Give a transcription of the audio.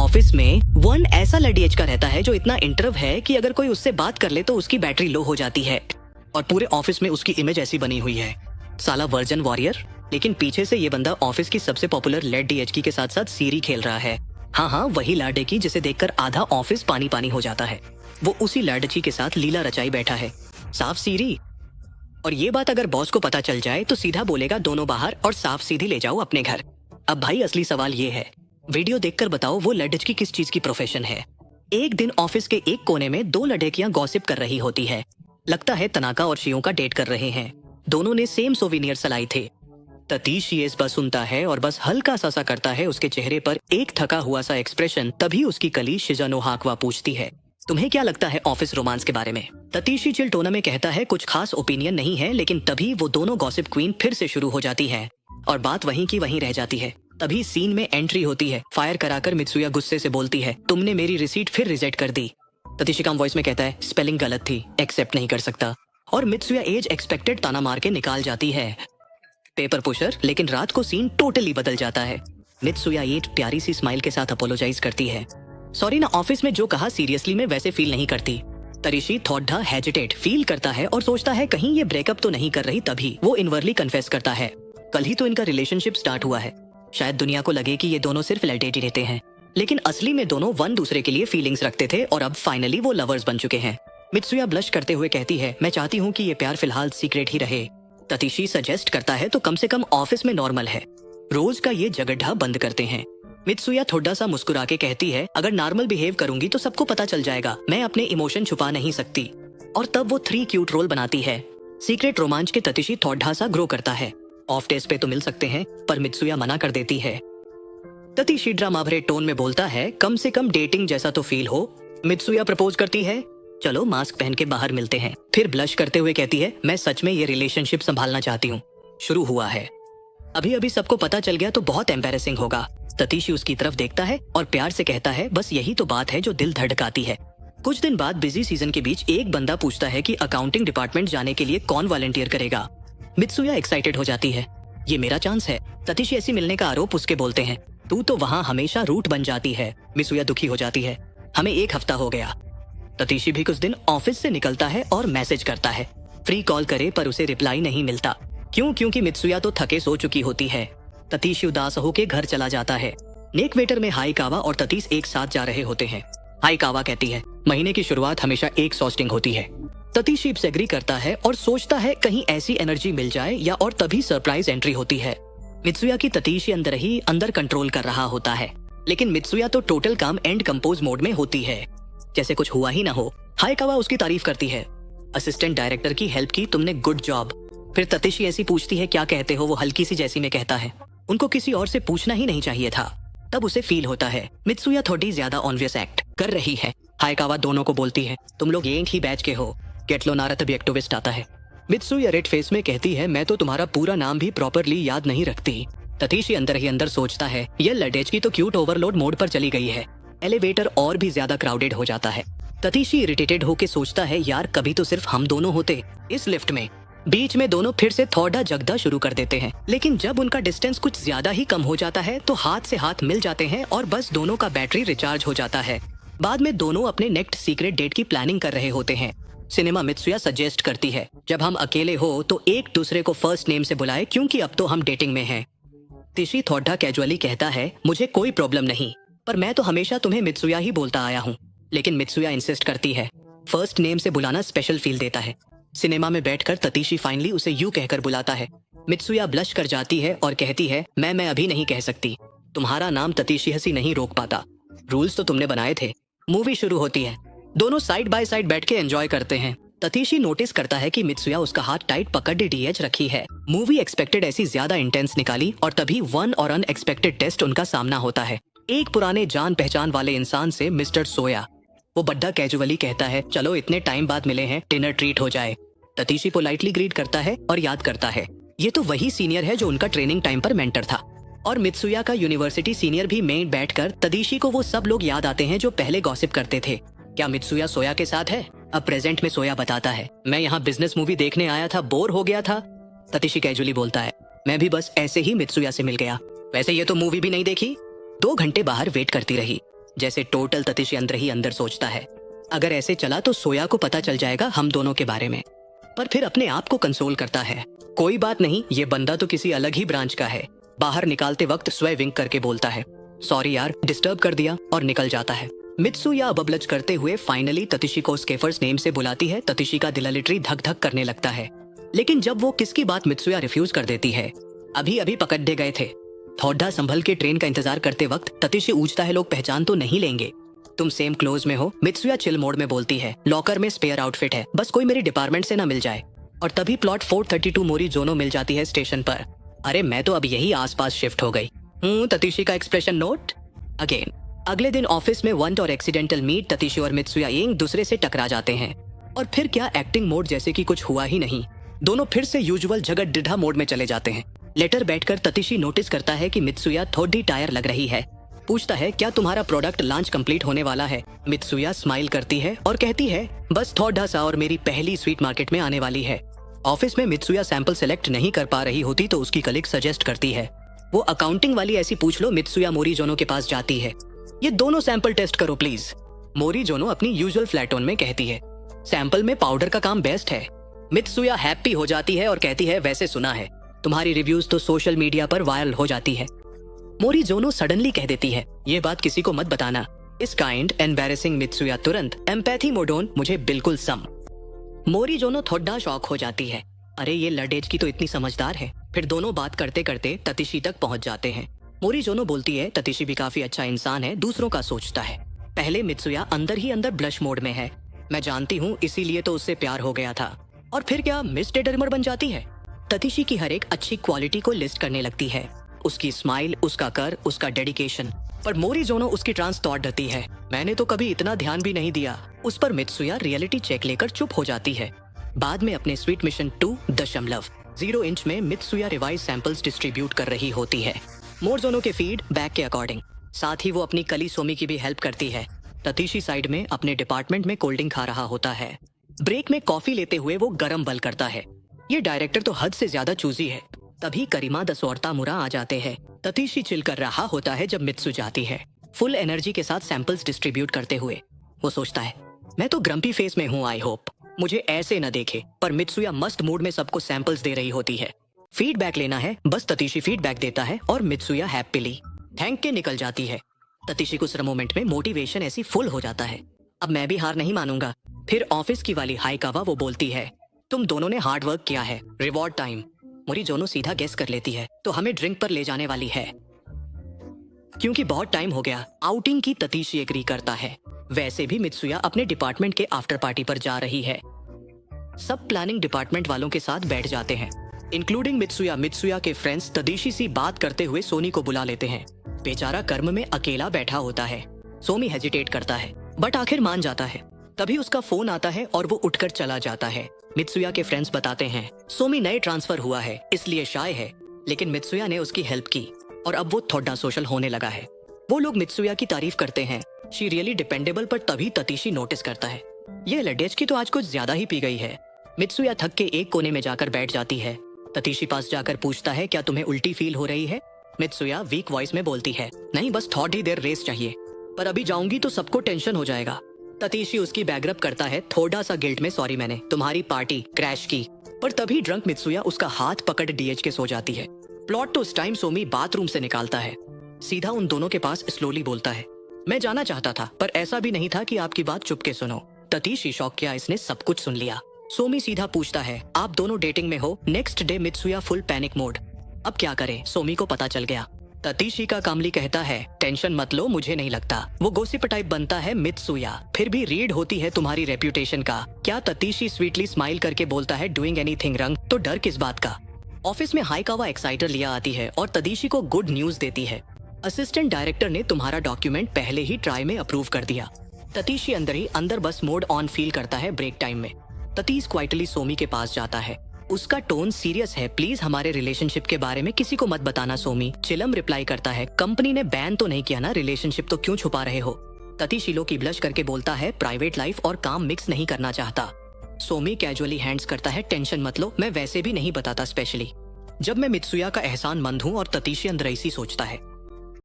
Office में one ऐसा लड़ीएच का रहता है जो इतना इंटरव है कि अगर कोई उससे बात कर ले तो उसकी बैटरी लो हो जाती है और पूरे ऑफिस में उसकी इमेज ऐसी बनी हुई है, साला वर्जन वॉरियर। लेकिन पीछे से ये बंदा ऑफिस की सबसे पॉपुलर लेड डीएचकी के साथ साथ सीरी खेल रहा है। हाँ, वही लाडेकी जिसे देखकर आधा ऑफिस पानी पानी हो जाता है। वो उसी लाडची के साथ लीला रचाई बैठा है, साफ सीरी। और ये बात अगर बॉस को पता चल जाए तो सीधा बोलेगा दोनों बाहर और साफ सीधी ले जाओ अपने घर। अब भाई असली सवाल ये है, वीडियो देखकर बताओ वो लड़की किस चीज की प्रोफेशन है। एक दिन ऑफिस के एक कोने में दो लड़कियां गॉसिप कर रही होती है। लगता है तनाका और शियों का डेट कर रहे हैं। दोनों ने सेम सोविनियर सलाई थे। ततीश ये इस बात सुनता है और बस हल्का सा करता है उसके चेहरे पर एक थका हुआ सा एक्सप्रेशन। तभी उसकी कली शिजानो हाकवा पूछती है, तुम्हें क्या लगता है ऑफिस रोमांस के बारे में? ततीशी चिल टोना में कहता है कुछ खास ओपिनियन नहीं है, लेकिन तभी वो दोनों गॉसिप क्वीन फिर से शुरू हो जाती है और बात वहीं की वहीं रह जाती है। तभी सीन में एंट्री होती है। फायर कराकर मित्सुया गुस्से से बोलती है, तुमने मेरी रिसीट फिर रिजेक्ट कर दी। ततीशी काम वॉइस में कहता है, स्पेलिंग गलत थी, एक्सेप्ट नहीं कर सकता। और मित्सुया एज एक्सपेक्टेड ताना मार के निकाल जाती है। Paper pusher. लेकिन रात को सीन टोटली बदल जाता है। मित्सुया एक प्यारी सी स्माइल के साथ अपोलोजाइज करती है, सॉरी ना, ऑफिस में जो कहा सीरियसली में वैसे फील नहीं करती। तरीशी थोड़ा हेजिटेट फील करता है और सोचता है कहीं ये ब्रेकअप तो नहीं कर रही। तभी वो इनवरली कन्फेस करता है, कल ही तो इनका रिलेशनशिप स्टार्ट हुआ है। शायद दुनिया को लगे कि ये दोनों सिर्फ फ्लर्टेज ही रहते हैं, लेकिन असली में दोनों वन दूसरे के लिए फीलिंग्स रखते थे और अब फाइनली वो लवर्स बन चुके हैं। मित्सुया ब्लश करते हुए कहती है, मैं चाहती हूँ कि ये प्यार फिलहाल सीक्रेट ही रहे। ततीशी सजेस्ट करता है तो कम से कम ऑफिस में नॉर्मल है, रोज का ये झगड़ा बंद करते हैं। मित्सुया थोड़ा सा मुस्कुरा के कहती है, अगर नॉर्मल बिहेव करूंगी तो सबको पता चल जाएगा, मैं अपने इमोशन छुपा नहीं सकती। और तब वो 3 क्यूट रोल बनाती है। सीक्रेट रोमांच के ततीशी थोड़ा सा ग्रो करता है। ऑफ डेज पे तो मिल सकते हैं, पर मित्सुया मना कर देती है। ततीशी ड्रामा भरे टोन में बोलता है, कम से कम डेटिंग जैसा तो फील हो। मित्सुया प्रपोज करती है, चलो मास्क पहन के बाहर मिलते हैं। फिर ब्लश करते हुए कहती है, मैं सच में ये रिलेशनशिप संभालना चाहती हूँ। शुरू हुआ है, अभी अभी सबको पता चल गया तो बहुत एम्बैरेसिंग होगा। ततीशी उसकी तरफ देखता है और प्यार से कहता है, बस यही तो बात है जो दिल धड़काती है। कुछ दिन बाद बिजी सीजन के बीच एक बंदा पूछता है कि अकाउंटिंग डिपार्टमेंट जाने के लिए कौन वॉलंटियर करेगा। मित्सुया एक्साइटेड हो जाती है, ये मेरा चांस है। ततीशी ऐसी मिलने का आरोप उसके बोलते हैं, तू तो वहाँ हमेशा रूट बन जाती है। मित्सुया दुखी हो जाती है, हमें 1 हफ्ता हो गया। ततीशी भी कुछ दिन ऑफिस से निकलता है और मैसेज करता है, फ्री कॉल करे, पर उसे रिप्लाई नहीं मिलता। क्योंकि मित्सुया तो थके सो चुकी होती है। ततीशी उदास होके घर चला जाता है। नेक वेटर में हाईकावा और ततीश एक साथ जा रहे होते हैं। हाईकावा कहती है, महीने की शुरुआत हमेशा एक्सॉस्टिंग होती है। ततीशी से एग्री करता है और सोचता है कहीं ऐसी एनर्जी मिल जाए या, और तभी सरप्राइज एंट्री होती है। मित्सुया की ततीशी अंदर ही अंदर कंट्रोल कर रहा होता है, लेकिन मित्सुया तो टोटल काम एंड कंपोज मोड में होती है, जैसे कुछ हुआ ही ना हो। हाईकावा उसकी तारीफ करती है, असिस्टेंट डायरेक्टर की हेल्प की तुमने, गुड जॉब। फिर ततीशी ऐसी पूछती है, क्या कहते हो? वो हल्की सी जैसी में कहता है, उनको किसी और से पूछना ही नहीं चाहिए था। तब उसे फील होता है मित्सुया थोड़ी ज्यादा ऑब्वियस एक्ट कर रही है। हाईकावा दोनों को बोलती है, तुम लोग एक ही बैच के हो। गेट लो नारा, तभी एक ट्विस्ट आता है। मित्सुया रेड फेस में कहती है, मैं तो तुम्हारा पूरा नाम भी प्रॉपरली याद नहीं रखती। ततीशी अंदर ही अंदर सोचता है, ये लडेज की तो क्यूट ओवरलोड मोड पर चली गई है। एलिवेटर और भी ज्यादा क्राउडेड हो जाता है। ततीशी इरिटेटेड होके सोचता है, यार कभी तो सिर्फ हम दोनों होते इस लिफ्ट में। बीच में दोनों फिर से थोड़ा जगदा शुरू कर देते हैं, लेकिन जब उनका डिस्टेंस कुछ ज्यादा ही कम हो जाता है तो हाथ से हाथ मिल जाते हैं और बस दोनों का बैटरी रिचार्ज हो जाता है। बाद में दोनों अपने नेक्स्ट सीक्रेट डेट की प्लानिंग कर रहे होते हैं। सिनेमा मित्सुया सजेस्ट करती है, जब हम अकेले हो तो एक दूसरे को फर्स्ट नेम से बुलाए, क्योंकि अब तो हम डेटिंग में हैं। तिशी थोड़ा कैजुअली कहता है, मुझे कोई प्रॉब्लम नहीं, पर मैं तो हमेशा तुम्हें मित्सुया ही बोलता आया हूँ। लेकिन मित्सुया इंसिस्ट करती है, फर्स्ट नेम से बुलाना स्पेशल फील देता है। सिनेमा में बैठकर ततीशी फाइनली उसे यू कहकर बुलाता है। मित्सुया ब्लश कर जाती है और कहती है, मैं अभी नहीं कह सकती, तुम्हारा नाम ततीशी हसी नहीं रोक पाता, रूल्स तो तुमने बनाए थे। मूवी शुरू होती है, दोनों साइड बाय साइड बैठ के एंजॉय करते हैं। ततीशी नोटिस करता है कि मित्सुया उसका हाथ टाइट पकड़ डीएच रखी है। मूवी एक्सपेक्टेड ऐसी ज्यादा इंटेंस निकाली और तभी वन और अनएक्सपेक्टेड टेस्ट उनका सामना होता है। एक पुराने जान पहचान वाले इंसान से, मिस्टर सोया। वो बड्डा कैजुअली कहता है, चलो इतने टाइम बाद मिले हैं, डिनर ट्रीट हो जाए। ततीशी पोलाइटली ग्रीट करता है और याद करता है, ये तो वही सीनियर है जो उनका ट्रेनिंग टाइम पर मेंटर था। और मित्सुया का यूनिवर्सिटी सीनियर भी में बैठकर ततीशी को वो सब लोग याद आते हैं जो पहले गॉसिप करते थे। क्या मित्सुया सोया के साथ है? अब प्रेजेंट में सोया बताता है, मैं यहाँ बिजनेस मूवी देखने आया था, बोर हो गया था। ततीशी कैजुअली बोलता है, मैं भी बस ऐसे ही मित्सुया से मिल गया, वैसे ये तो मूवी भी नहीं देखी। 2 घंटे बाहर वेट करती रही। जैसे टोटल ततीशी अंदर ही अंदर सोचता है, अगर ऐसे चला तो सोया को पता चल जाएगा हम दोनों के बारे में। पर फिर अपने आप को कंसोल करता है, कोई बात नहीं, ये बंदा तो किसी अलग ही ब्रांच का है। बाहर निकालते वक्त स्वय विंक करके बोलता है, सॉरी यार डिस्टर्ब कर दिया, और निकल जाता है। मित्सुया बबलच करते हुए फाइनली ततीशी को उसके फर्स्ट नेम से बुलाती है। ततीशी का दिल लिटरी धक धक करने लगता है। लेकिन जब वो किस की बात मित्सुया रिफ्यूज कर देती है, अभी अभी पकड़े गए थे। थोड़ा संभल के ट्रेन का इंतजार करते वक्त ततीशी पूछता है, लोग पहचान तो नहीं लेंगे? तुम सेम क्लोज में हो? मित्सुया चिल मोड में बोलती है, लॉकर में स्पेयर आउटफिट है, बस कोई मेरे डिपार्टमेंट से ना मिल जाए। और तभी प्लॉट 432 मोरीजोनो मिल जाती है स्टेशन पर। अरे मैं तो अब यही आसपास शिफ्ट हो गई। ततीशी का एक्सप्रेशन नोट अगेन। अगले दिन ऑफिस में वंट और एक्सीडेंटल मीट ततीशी और मित्सुया एक दूसरे से टकरा जाते हैं। और फिर क्या एक्टिंग मोड जैसे कि कुछ हुआ ही नहीं। दोनों फिर से यूजुअल झगड़ डिढ़ा मोड में चले जाते हैं। लेटर बैठकर ततीशी नोटिस करता है कि मित्सुया थोड़ी टायर लग रही है। पूछता है, क्या तुम्हारा प्रोडक्ट लॉन्च कंप्लीट होने वाला है? मित्सुया स्माइल करती है और कहती है, बस थोड़ा सा और मेरी पहली स्वीट मार्केट में आने वाली है। ऑफिस में मित्सुया सैंपल सेलेक्ट नहीं कर पा रही होती तो उसकी कलीग सजेस्ट करती है, वो अकाउंटिंग वाली ऐसी पूछ लो। मित्सुया मोरीजोनो के पास जाती है, ये दोनों सैंपल टेस्ट करो प्लीज। मोरीजोनो अपनी यूजुअल फ्लैट टोन में कहती है, सैंपल में पाउडर का काम बेस्ट है। मित्सुया हैप्पी हो जाती है और कहती है, वैसे सुना है तुम्हारी रिव्यूज तो सोशल मीडिया पर वायरल हो जाती है। मोरीजोनो सडनली कह देती है, ये बात किसी को मत बताना। इस काइंड एम्बैरेसिंग मित्सुया तुरंत एम्पैथी मोडोन मुझे बिल्कुल सम। मोरीजोनो थोड़ा शॉक हो जाती है, अरे ये लडेज की तो इतनी समझदार है। फिर दोनों बात करते करते ततीशी तक पहुंच जाते हैं। मोरीजोनो बोलती है, ततीशी भी काफी अच्छा इंसान है, दूसरों का सोचता है। पहले मित्सुया अंदर ही अंदर ब्लश मोड में है, मैं जानती हूँ इसीलिए तो उससे प्यार हो गया था। और फिर क्या मिस डेडरिमर बन जाती है। ततीशी की हर एक अच्छी क्वालिटी को लिस्ट करने लगती है, उसकी स्माइल, उसका कर, उसका डेडिकेशन। पर मोरीजोनो उसकी ट्रांस तोड़ देती है, मैंने तो कभी इतना ध्यान भी नहीं दिया। उस पर मित्सुया रियलिटी चेक लेकर चुप हो जाती है। बाद में अपने स्वीट मिशन 2.0 इंच में मित्सुया रिवाइज सैंपल्स डिस्ट्रीब्यूट कर रही होती है, मोरीजोनो के फीड बैक के अकॉर्डिंग। साथ ही वो अपनी कली सोमी की भी हेल्प करती है। ततीशी साइड में अपने डिपार्टमेंट में कोल्ड ड्रिंक खा रहा होता है। ब्रेक में कॉफी लेते हुए वो गरम बल करता है, ये डायरेक्टर तो हद से ज्यादा चूजी है। तभी करीमा दसौरता मुरा आ जाते हैं। ततीशी चिल कर रहा होता है जब मित्सु जाती है, फुल एनर्जी के साथ सैंपल्स डिस्ट्रीब्यूट करते हुए। वो सोचता है, मैं तो ग्रम्पी फेस में हूँ, आई होप मुझे ऐसे न देखे। पर मित्सुया मस्त मूड में सबको सैंपल्स दे रही होती है। फीडबैक लेना है, बस ततीशी फीडबैक देता है और मित्सुया हैप्पीली थैंक के निकल जाती है। ततीशी कुछ मोमेंट में मोटिवेशन ऐसी फुल हो जाता है, अब मैं भी हार नहीं मानूंगा। फिर ऑफिस की वाली हाइकावा वो बोलती है, तुम दोनों ने हार्ड वर्क किया है, रिवॉर्ड टाइम। मोरीजोनो सीधा गेस कर लेती है, तो हमें ड्रिंक पर ले जाने वाली है। क्योंकि बहुत टाइम हो गया आउटिंग की, ततीशी एग्री करता है। वैसे भी मित्सुया अपने डिपार्टमेंट के आफ्टर पार्टी पर जा रही है। सब प्लानिंग डिपार्टमेंट वालों के साथ बैठ जाते हैं, इंक्लूडिंग मित्सुया। मित्सुया के फ्रेंड्स ततीशी सी बात करते हुए सोनी को बुला लेते हैं। बेचारा कर्म में अकेला बैठा होता है। सोमी हेजिटेट करता है बट आखिर मान जाता है। तभी उसका फोन आता है और वो उठकर चला जाता है। मित्सुया के फ्रेंड्स बताते हैं, सोमी नए ट्रांसफर हुआ है इसलिए शाय है, लेकिन मित्सुया ने उसकी हेल्प की और अब वो थोड़ा सोशल होने लगा है। वो लोग मित्सुया की तारीफ करते हैं, शी रियली डिपेंडेबल। पर तभी ततीशी नोटिस करता है, ये लडेज की तो आज कुछ ज्यादा ही पी गई है। मित्सुया थक के एक कोने में जाकर बैठ जाती है। ततीशी पास जाकर पूछता है, क्या तुम्हें उल्टी फील हो रही है? मित्सुया वीक वॉइस में बोलती है, नहीं बस थोड़ी देर रेस्ट चाहिए, पर अभी जाऊंगी तो सबको टेंशन हो जाएगा। ततीशी उसकी बैकअप करता है, थोड़ा सा गिल्ट में, सॉरी मैंने तुम्हारी पार्टी क्रैश की। पर तभी ड्रंक मित्सुया उसका हाथ पकड़ डीएच के सो जाती है। प्लॉट तो उस टाइम सोमी बाथरूम से निकालता है, सीधा उन दोनों के पास स्लोली बोलता है, मैं जाना चाहता था पर ऐसा भी नहीं था कि आपकी बात चुप के सुनो। ततीशी शॉक किया, इसने सब कुछ सुन लिया। सोमी सीधा पूछता है, आप दोनों डेटिंग में हो? Next day Mitsuya full panic mode, अब क्या करे? सोमी को पता चल गया। ततीशी का कामली कहता है, टेंशन मत लो, मुझे नहीं लगता। वो गोसिप टाइप बनता है मित्सुया, फिर भी रीड होती है तुम्हारी रेप्यूटेशन का क्या? ततीशी स्वीटली स्माइल करके बोलता है, डूइंग एनीथिंग रंग, तो डर किस बात का? ऑफिस में हाइकावा एक्साइटर लिया आती है और ततीशी को गुड न्यूज देती है, असिस्टेंट डायरेक्टर ने तुम्हारा डॉक्यूमेंट पहले ही ट्राई में अप्रूव कर दिया। ततीशी अंदर ही अंदर बस मोड ऑन फील करता है ब्रेक टाइम में। ततीश क्वाइटली सोमी के पास जाता है, उसका टोन सीरियस है, प्लीज हमारे रिलेशनशिप के बारे में किसी को मत बताना। सोमी चिलम रिप्लाई करता है, कंपनी ने बैन तो नहीं किया ना, रिलेशनशिप तो क्यों छुपा रहे हो? ततीशी लो की ब्लश करके बोलता है, प्राइवेट लाइफ और काम मिक्स नहीं करना चाहता। सोमी कैजुअली हैंड्स करता है, टेंशन मत लो, मैं वैसे भी नहीं बताता, स्पेशली जब मैं मित्सुया का एहसान मंद हूँ। और ततीशी अंदर ऐसी सोचता है,